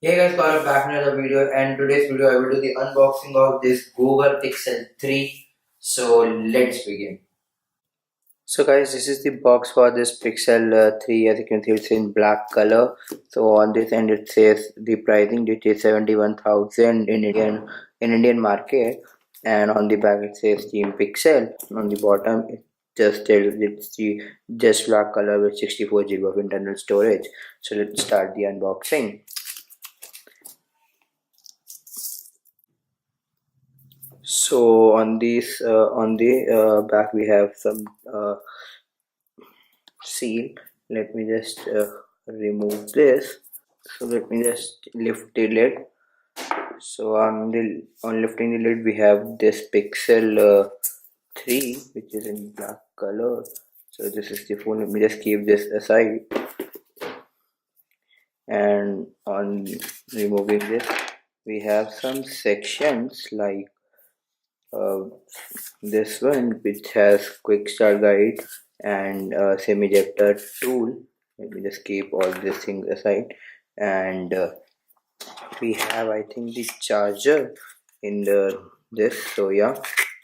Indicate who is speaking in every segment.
Speaker 1: Hey guys, Gaurav back in another video, and today's video I will do the unboxing of this Google Pixel 3. So let's begin. So guys, this is the box for this Pixel 3. As you can see, it's in black color. So on this end it says the pricing, which is 71,000 in Indian market, and on the back it says Team Pixel. On the bottom it just tells it's the just black color with 64 GB of internal storage. So let's start the unboxing. So on the back we have some seal. Let me just remove this. So let me just lift the lid. So on lifting the lid we have this Pixel 3, which is in black color. So this is the phone. Let me just keep this aside. And on removing this we have some sections like uh, this one, which has quick start guide and semi-ejector tool. Let me just keep all these things aside. And we have, I think, the charger in the this. So yeah,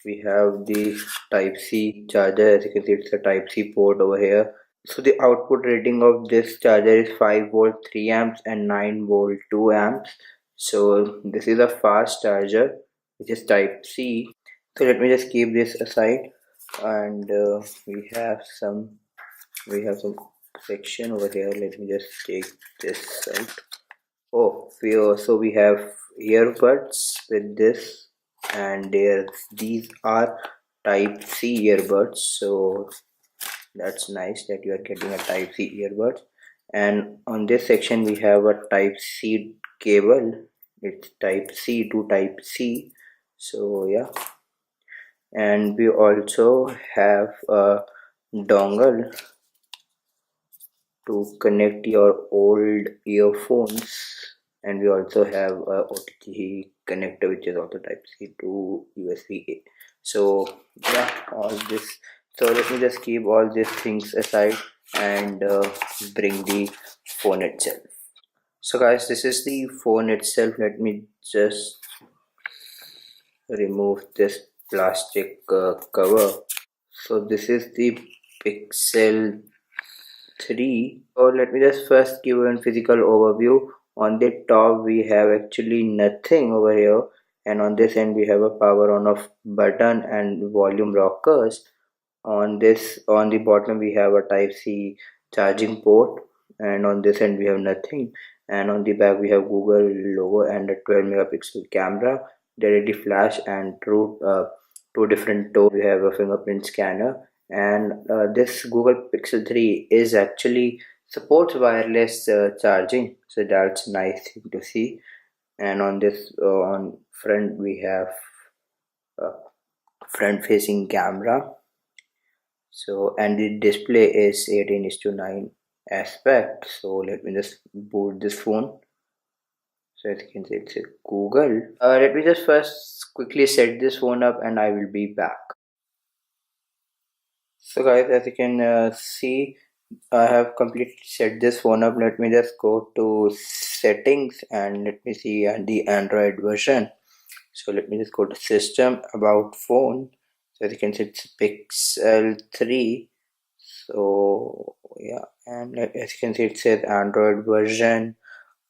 Speaker 1: we have the type C charger. As you can see, it's a type C port over here. So the output rating of this charger is 5 volt 3 amps and 9 volt 2 amps. So this is a fast charger which is type C. So let me just keep this aside, and we have some section over here. Let me just take this out. Oh, we have earbuds with this, and these are type C earbuds. So that's nice that you are getting a type C earbud. And on this section we have a type C cable. It's type C to type C. So yeah, and we also have a dongle to connect your old earphones, and we also have a OTG connector, which is also type C to USB-A. So yeah, all this. So let me just keep all these things aside and bring the phone itself. So guys, this is the phone itself. Let me just remove this plastic cover. So this is the Pixel 3. So let me just first give you a physical overview. On the top we have actually nothing over here, and on this end we have a power on off button and volume rockers. On the bottom we have a type C charging port, and on this end we have nothing. And on the back we have Google logo and a 12 megapixel camera, LED flash, and two different tones. We have a fingerprint scanner, and this Google Pixel 3 is actually supports wireless charging, so that's nice thing to see. And on this on front we have a front facing camera. So, and the display is 18:9 aspect. So let me just boot this phone. So as you can see, it's a Google. Let me just first quickly set this phone up, and I will be back. So guys, as you can see, I have completely set this phone up. Let me just go to settings and let me see the Android version. So let me just go to system, about phone. So as you can see, it's Pixel 3. So yeah, and as you can see, it says Android version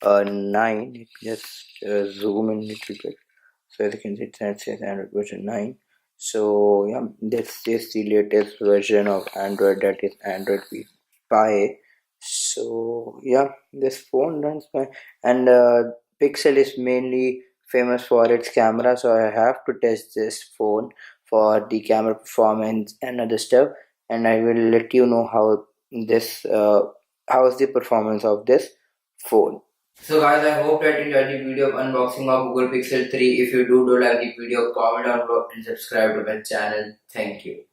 Speaker 1: 9. Let me just zoom in a little bit. So as you can see, it says Android version 9. So yeah, this is the latest version of Android, that is Android Pie. So yeah, this phone runs fine, and Pixel is mainly famous for its camera, so I have to test this phone for the camera performance and other stuff, and I will let you know how is the performance of this phone. So guys, I hope that you enjoyed the video of unboxing of Google Pixel 3. If you do like the video, comment down below and subscribe to my channel. Thank you.